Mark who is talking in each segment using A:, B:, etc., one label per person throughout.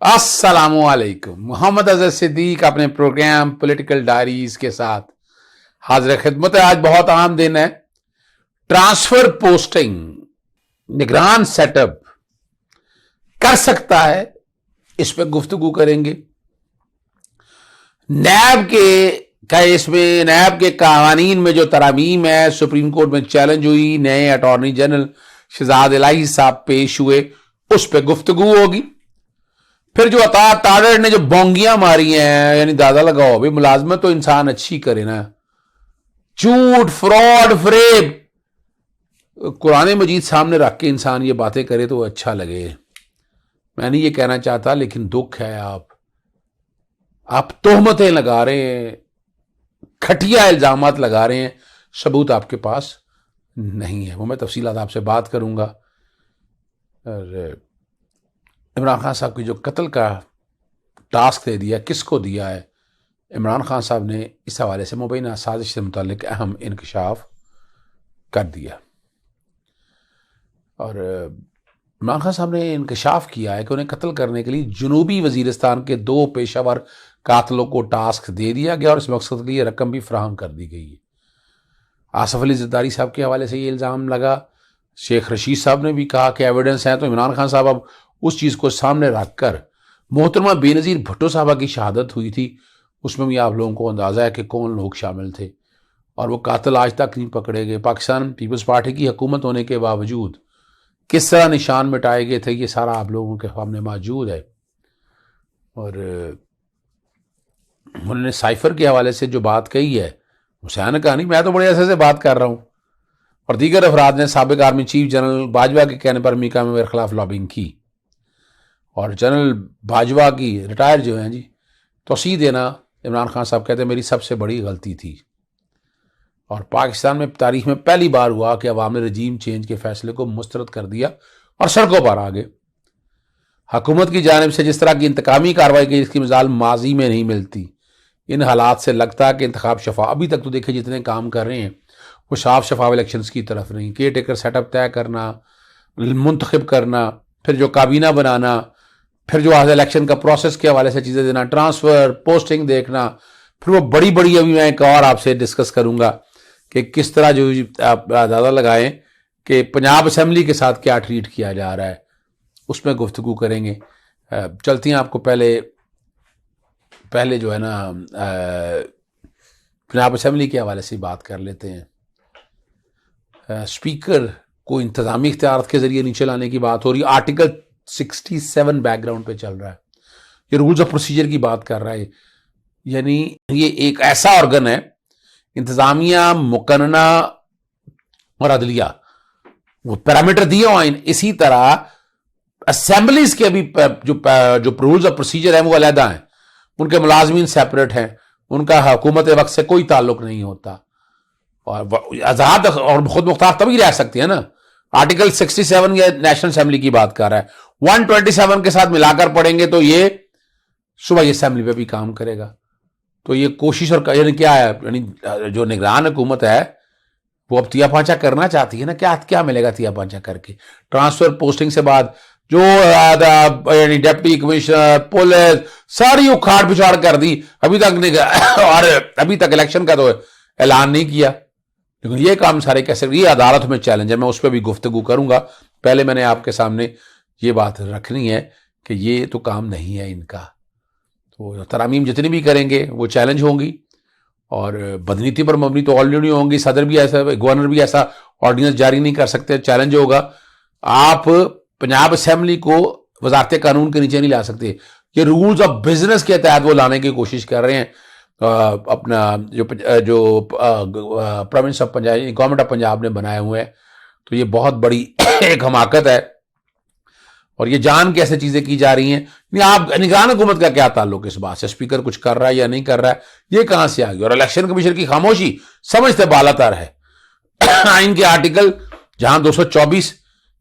A: अस्सलाम वालेकुम। मोहम्मद अजहर सिद्दीक अपने प्रोग्राम पॉलिटिकल डायरीज के साथ हाजिर खिदमत है। आज बहुत अहम दिन है। ट्रांसफर पोस्टिंग निगरान सेटअप कर सकता है, इस पर गुफ्तगू करेंगे। नैब के केस में, नैब के कानून में जो तरामीम है, सुप्रीम कोर्ट में चैलेंज हुई, नए अटॉर्नी जनरल शहजाद इलाही साहब पेश हुए, उस पर गुफ्तगू होगी। फिर जो अता ताड़र ने जो बोंगियां मारी हैं, यानी दादा लगाओ भाई, मुलाजमत तो इंसान अच्छी करे ना, झूठ, फ्रॉड, फरेब, कुरान मजीद सामने रख के इंसान ये बातें करे तो अच्छा लगे। मैं नहीं ये कहना चाहता, लेकिन दुख है आप तोहमतें लगा रहे हैं, खटिया इल्जामात लगा रहे हैं, सबूत आपके पास नहीं है। वो मैं तफसीलात आपसे बात करूंगा। और इमरान खान साहब की जो कत्ल का टास्क दे दिया, किसको दिया है? इमरान खान साहब ने इस हवाले से मुबैना साजिश से मुतालिक अहम इंकशाफ कर दिया। और इमरान खान साहब ने इंकशाफ किया है कि उन्हें कत्ल करने के लिए जनूबी वजीरिस्तान के 2 पेशावर कातलों को टास्क दे दिया गया और इस मकसद के लिए रकम भी फराहम कर दी गई है। आसफ अली जरदारी साहब के हवाले से ये इल्ज़ाम लगा। शेख रशीद साहब ने भी कहा कि एविडेंस है। तो इमरान खान साहब अब उस चीज़ को सामने रखकर, मोहतरमा बेनज़ीर भुट्टो साहबा की शहादत हुई थी, उसमें भी आप लोगों को अंदाज़ा है कि कौन लोग शामिल थे, और वो कातिल आज तक नहीं पकड़े गए। पाकिस्तान पीपल्स पार्टी की हुकूमत होने के बावजूद किस तरह निशान मिटाए गए थे, ये सारा आप लोगों के सामने मौजूद है। और उन्होंने साइफर के हवाले से जो बात कही है, हुसैन ने कहा नहीं, मैं तो बड़े ऐसे से बात कर रहा हूँ। और दीगर अफराद ने साबिक आर्मी चीफ जनरल बाजवा के कहने पर अमेरिका में मेरे खिलाफ लॉबिंग की, और जनरल बाजवा की रिटायर जो हैं जी, तोसी देना, इमरान खान साहब कहते हैं मेरी सबसे बड़ी गलती थी। और पाकिस्तान में तारीख में पहली बार हुआ कि अवाम ने रजीम चेंज के फैसले को मुस्तरद कर दिया और सड़कों पर आ गए। हुकूमत की जानिब से जिस तरह की इंतकामी कार्रवाई की, इसकी मिसाल माजी में नहीं मिलती। इन हालात से लगता है कि इंतखाब शफा, अभी तक तो देखिए जितने काम कर रहे हैं वो साफ शफाफ इलेक्शंस की तरफ नहीं। केयर टेकर सेटअप तय करना, मुंतखब करना, फिर जो काबीना बनाना, फिर जो आज इलेक्शन का प्रोसेस के हवाले से चीज़ें देना, ट्रांसफ़र पोस्टिंग देखना, फिर वो बड़ी बड़ी, अभी मैं एक और आपसे डिस्कस करूंगा कि किस तरह जो आप अंदाज़ा लगाएं कि पंजाब असेंबली के साथ क्या ट्रीट किया जा रहा है, उसमें गुफ्तगू करेंगे। चलती हैं आपको पहले जो है ना पंजाब असेंबली के हवाले से बात कर लेते हैं। स्पीकर को इंतजामी इख्तियार के जरिए नीचे लाने की बात हो रही है। आर्टिकल 67 बैकग्राउंड पे चल रहा है। ये रूल्स ऑफ प्रोसीजर की बात कर रहा है। यानी ये एक ऐसा ऑर्गन है, इंतजामिया, मुकन्ना और अदलिया, वो पैरामीटर दिए हुए हैं। इसी तरह असेंबलीज के भी जो रूल्स ऑफ प्रोसीजर है वो अलहदा हैं, उनके मुलाजमीन सेपरेट हैं, उनका हुकूमत वक्त से कोई ताल्लुक नहीं होता, और आज़ाद और खुद मुख्तार तभी रह सकती है ना। आर्टिकल 67 ये नेशनल असेंबली की बात कर रहा है। 127 के साथ मिलाकर पढ़ेंगे तो ये सूबाई असेंबली पे भी काम करेगा। तो ये कोशिश, और यानी क्या है, यानी जो निगरान हुकूमत है वो अब तिया पांचा करना चाहती है ना। क्या मिलेगा तिया पांचा करके? ट्रांसफर पोस्टिंग से बाद जो यानी डिप्टी कमिश्नर, पुलिस, सारी उखाड़ पिछाड़ कर दी अभी तक और अभी तक इलेक्शन का तो ऐलान नहीं किया। लेकिन ये काम सारे कैसे, ये अदालत में चैलेंज है, मैं उस पर भी गुफ्तगू करूंगा। पहले मैंने आपके सामने ये बात रखनी है कि ये तो काम नहीं है इनका। तो तरामीम जितनी भी करेंगे वो चैलेंज होंगी, और बदनीति पर मबनी तो ऑलरेडी होंगी। सदर भी ऐसा, गवर्नर भी ऐसा ऑर्डिनेंस जारी नहीं कर सकते, चैलेंज होगा। आप पंजाब असेंबली को वजारत कानून के नीचे नहीं ला सकते। ये रूल्स ऑफ बिजनेस के तहत वो लाने की कोशिश कर रहे हैं। अपना जो province of Punjab, government of Punjab ने बनाए हुए हैं। तो ये बहुत बड़ी एक हमाकत है, और ये जान के ऐसे चीजें की जा रही हैं। नहीं, आप निगरान हुकूमत का क्या ताल्लुक इस बात से? स्पीकर कुछ कर रहा है या नहीं कर रहा है, ये कहां से आ गया? और इलेक्शन कमीशन की खामोशी समझते बालातर है। आइन के आर्टिकल जहां 224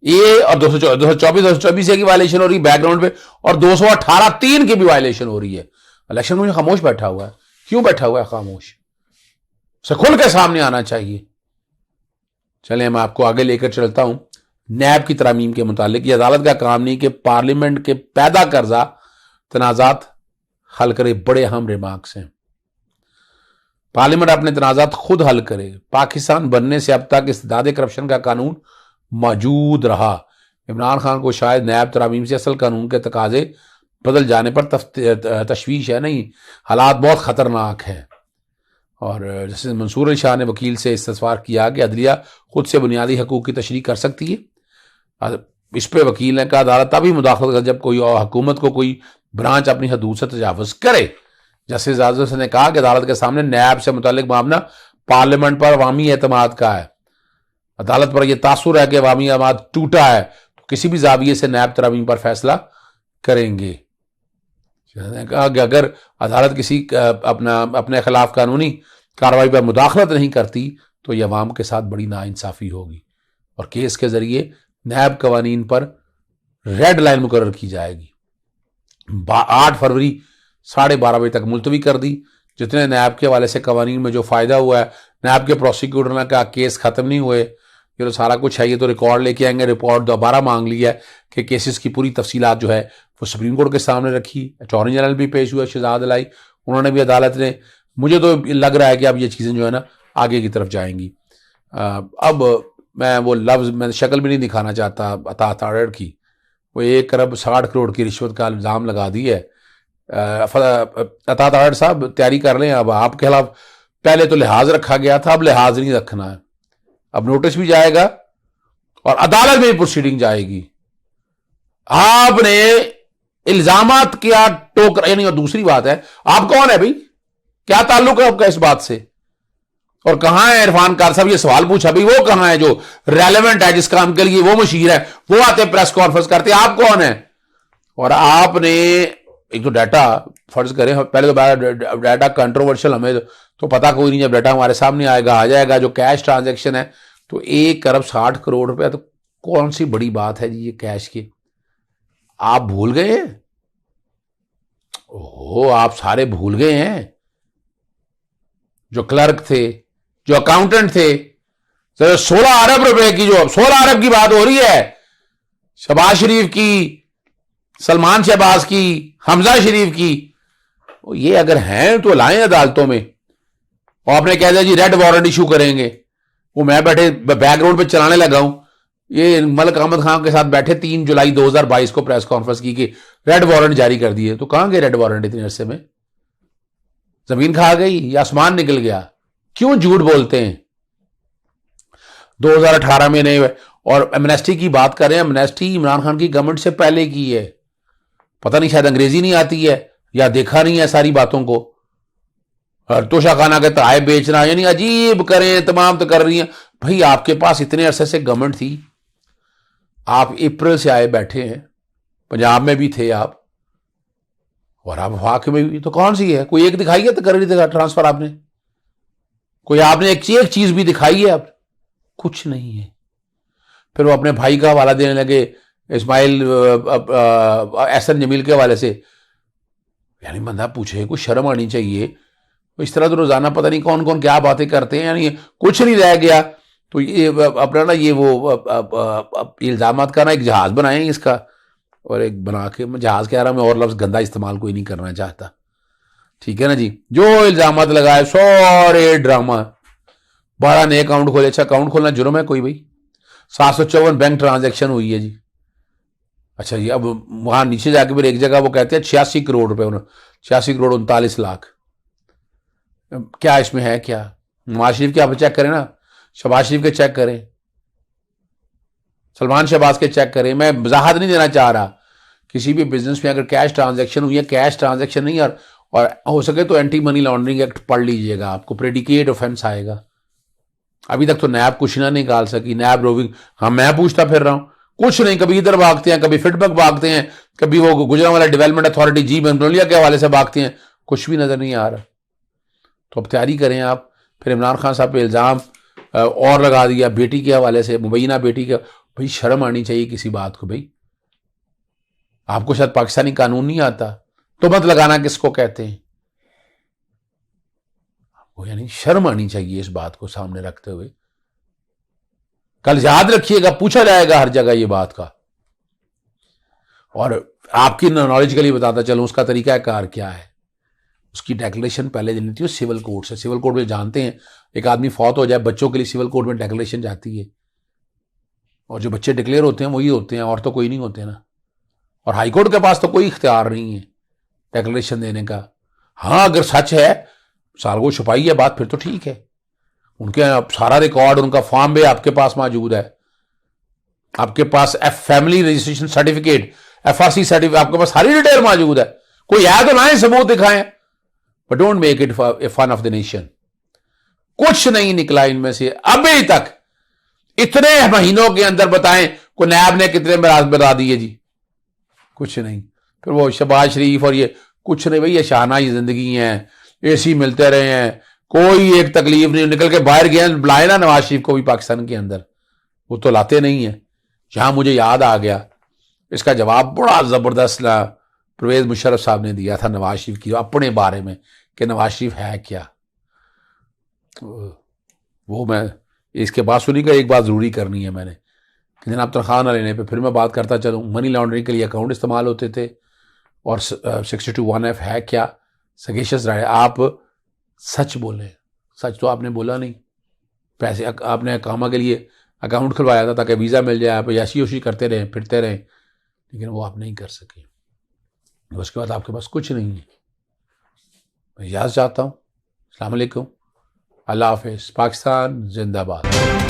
A: ए और 224 की वायलेशन हो रही है बैकग्राउंड पे, और 218(3) की भी वायलेशन हो रही है। इलेक्शन कमीशन खामोश बैठा हुआ है। क्यों बैठा हुआ है खामोश? से खुल के सामने आना चाहिए। चले मैं आपको आगे लेकर चलता हूं। नैब की तरामीम के मुतालिक ये अदालत का काम नहीं कि पार्लियामेंट के पैदा कर्जा तनाज़ात हल करे, बड़े अहम रिमार्क्स हैं। पार्लियामेंट अपने तनाज़ात खुद हल करे। पाकिस्तान बनने से अब तक इस्तेदाद करप्शन का कानून मौजूद रहा। इमरान खान को शायद नैब तरामीम से असल कानून के तकाजे बदल जाने पर तशवीश है नहीं, हालात बहुत ख़तरनाक हैं। और जैसे मंसूर अली शाह ने वकील से इस्तफसार किया कि अदलिया खुद से बुनियादी हकूक़ की तशरीह कर सकती है। इस पे वकील ने कहा अदालत तभी मुदाखलत कर जब कोई हुकूमत को कोई ब्रांच अपनी हदूद से तजावुज़ करे। जस्टिस आज़म ने कहा कि अदालत के सामने नैब से मुतालिक मामला पार्लियामेंट पर अवामी एतमाद का है। अदालत पर यह तासुर है कि अवामी एतमाद टूटा है तो किसी भी जाविये से नैब तरामीम पर फैसला करेंगे। कहा कि अगर अदालत किसी अपने खिलाफ कानूनी कार्रवाई पर मुदाखलत नहीं करती तो यह अवाम के साथ बड़ी नाइंसाफ़ी होगी और केस के ज़रिए नैब कवानीन पर रेड लाइन मुकर्रर की जाएगी। 8 फरवरी 12:30 बजे तक मुलतवी कर दी। जितने नैब के हवाले से कवानीन में जो फ़ायदा हुआ है, नैब के प्रोसिक्यूटर ने कहा केस ख़त्म नहीं हुए, ये तो सारा कुछ है, ये तो रिकॉर्ड लेके आएंगे। रिपोर्ट दोबारा मांग लिया है कि केसेस की पूरी तफसीलात जो है वो सुप्रीम कोर्ट के सामने रखी। अटॉर्नी जनरल भी पेश हुआ शहजाद अलाई, उन्होंने भी अदालत ने, मुझे तो लग रहा है कि अब ये चीज़ें जो है ना आगे की तरफ जाएंगी। अब मैं वो लफ्ज़, मैं शक्ल भी नहीं दिखाना चाहता अता तारड़ की, वो 1 अरब 60 करोड़ की रिश्वत का इल्ज़ाम लगा दी है। अता तारड़ साहब तैयारी कर लें, अब आपके खिलाफ पहले तो लिहाज रखा गया था, अब लिहाज नहीं रखना है। अब नोटिस भी जाएगा और अदालत में प्रोसीडिंग जाएगी। आपने इल्जामात किया टोकर, यानी और दूसरी बात है आप कौन है भाई, क्या ताल्लुक है आपका इस बात से, और कहां है इरफान कार साहब, ये सवाल पूछा भाई, वो कहां है जो रेलेवेंट है, जिस काम के लिए वो मशीर है, वो आते प्रेस कॉन्फ्रेंस करते, आप कौन है। और आपने एक तो डाटा फर्ज करें, पहले तो डाटा कंट्रोवर्शियल, हमें तो पता कोई नहीं, जब डाटा हमारे सामने आएगा आ जाएगा। जो कैश ट्रांजैक्शन है तो 1 अरब 60 करोड़ रुपया, तो कौन सी बड़ी बात है जी ये कैश की, आप भूल गए हैं। ओहो, आप सारे भूल गए हैं। जो क्लर्क थे, जो अकाउंटेंट थे, तो 16 अरब रुपए की, जो 16 अरब की बात हो रही है, शहबाज शरीफ की, सलमान शहबाज की, हमजा शरीफ की, ये अगर हैं तो लाएं अदालतों में। और आपने कह दिया जी रेड वारंट इशू करेंगे, वो मैं बैठे बैकग्राउंड पे चलाने लगा हूं, ये मलिक अहमद खान के साथ बैठे 3 जुलाई 2022 को प्रेस कॉन्फ्रेंस की कि रेड वारंट जारी कर दिए। तो कहां गए रेड वारंट इतने अरसे में, जमीन खा गई या आसमान निकल गया, क्यों झूठ बोलते हैं। 2018 में नहीं, और एमनेस्टी की बात कर रहे हैं, एमनेस्टी इमरान खान की गवर्नमेंट से पहले की है। पता नहीं शायद अंग्रेजी नहीं आती है या देखा नहीं है सारी बातों को। और तोशाखाना के तराए बेचना, यानी अजीब करें तमाम तो कर रही हैं भाई। आपके पास इतने अरसे से गवर्नमेंट थी, आप अप्रैल से आए बैठे हैं, पंजाब में भी थे आप, और आप वफाक में भी, तो कौन सी है, कोई एक दिखाई है तो कर रही ट्रांसफर आपने, कोई आपने एक चीज भी दिखाई है आप, कुछ नहीं है। फिर वो अपने भाई का हवाला देने लगे, इस्माइल एहसन जमील के हवाले से। यानी बंदा पूछे, कुछ शर्म आनी चाहिए। इस तरह तो रोजाना पता नहीं कौन कौन क्या बातें करते हैं, यानी कुछ नहीं रह गया। तो ये अपना ना ये वो इल्जामात का ना एक जहाज बनाए इसका, और एक बना के, मैं जहाज कह रहा, मैं और लफ्ज गंदा इस्तेमाल कोई नहीं करना चाहता, ठीक है ना जी। जो इल्जामात लगाए सारे ड्रामा, 12 नए अकाउंट खोले। अच्छा, अकाउंट खोलना जुर्म है कोई भाई? 754 बैंक ट्रांजेक्शन हुई है जी। अच्छा जी, अब वहां नीचे जाके फिर एक जगह वो कहते हैं 86 करोड़ रुपए, 86 करोड़ 39 लाख। क्या इसमें है क्या? नवाज शरीफ के आप चेक करें ना, शहबाज शरीफ के चेक करें, सलमान शहबाज के चेक करें। मैं वजाहत नहीं देना चाह रहा, किसी भी बिजनेस में अगर कैश ट्रांजैक्शन हुई है, कैश ट्रांजैक्शन नहीं, और हो सके तो एंटी मनी लॉन्ड्रिंग एक्ट पढ़ लीजिएगा, आपको प्रेडिकेट ऑफेंस आएगा। अभी तक तो नैब कुछ ना निकाल सकी, नैब रोविंग, हाँ मैं पूछता फिर रहा हूं, कुछ नहीं। कभी इधर भागते हैं, कभी फीडबैक भागते हैं, कभी वो गुजरांवाला डेवलपमेंट अथॉरिटी जी मंत्रोलिया के हवाले से भागते हैं, कुछ भी नजर नहीं आ रहा। तो अब तैयारी करें आप। फिर इमरान खान साहब पे इल्जाम और लगा दिया बेटी के हवाले से, मुबैना बेटी के। भाई शर्म आनी चाहिए किसी बात को भाई। आपको शायद पाकिस्तानी कानून नहीं आता, तो मत लगाना किसको कहते हैं आपको, यानी शर्म आनी चाहिए इस बात को सामने रखते हुए। कल याद रखिएगा, पूछा जाएगा हर जगह ये बात का। اور آپ کی نالج کے لیے بتاتا چلوں اس کا طریقہ کار کیا ہے. اس کی ڈیکلیریشن پہلے دینی تھی سول کوڈ سے. سول کوڈ میں جانتے ہیں ایک آدمی فوت ہو جائے بچوں کے لیے سول کوڈ میں ڈیکلیریشن جاتی ہے, اور جو بچے ڈکلیئر ہوتے ہیں وہی ہوتے ہیں, اور تو کوئی نہیں ہوتے نا. اور ہائی کورٹ کے پاس تو کوئی اختیار نہیں ہے ڈیکلیریشن دینے کا. ہاں اگر سچ ہے سال کو چھپائی ہے بات پھر تو ٹھیک ہے, ان کے سارا ریکارڈ ان کا فارم بھی آپ کے پاس موجود ہے, آپ کے پاس family registration certificate FRC certificate آپ کے پاس ساری ڈیٹیل موجود ہے. کوئی ہے تو لائیں ثبوت دکھائیں, but don't make it a fun of the nation. کچھ نہیں نکلا ان میں سے ابھی تک. اتنے مہینوں کے اندر بتائیں کوئی نیب نے کتنے مراز بتا دیے جی, کچھ نہیں. پھر وہ شہباز شریف اور یہ کچھ نہیں, بھائی یہ شاہنائی زندگی ہیں, AC ملتے رہے ہیں, کوئی ایک تکلیف نہیں. نکل کے باہر گئے بلائے نا نواز شریف کو بھی پاکستان کے اندر, وہ تو لاتے نہیں ہیں. جہاں مجھے یاد آ گیا اس کا جواب بڑا زبردست پرویز مشرف صاحب نے دیا تھا نواز شریف کی اپنے بارے میں کہ نواز شریف ہے کیا. وہ میں اس کے بعد سنی کا ایک بات ضروری کرنی ہے میں نے کہ جناب تنخواہ نہ لینے پہ پھر میں بات کرتا چلوں. منی لانڈرنگ کے لیے اکاؤنٹ استعمال ہوتے تھے, اور 62(1)(f) ہے کیا. سگیشس رائے آپ سچ بولیں, سچ تو آپ نے بولا نہیں. پیسے آپ نے اقامہ کے لیے اکاؤنٹ کھلوایا تھا تاکہ ویزا مل جائے, آپ یاشی وشی کرتے رہیں پھرتے رہیں, لیکن وہ آپ نہیں کر سکے. اس کے بعد آپ کے پاس کچھ نہیں ہے. میں اجازت چاہتا ہوں. السلام علیکم, اللہ حافظ. پاکستان زندہ باد.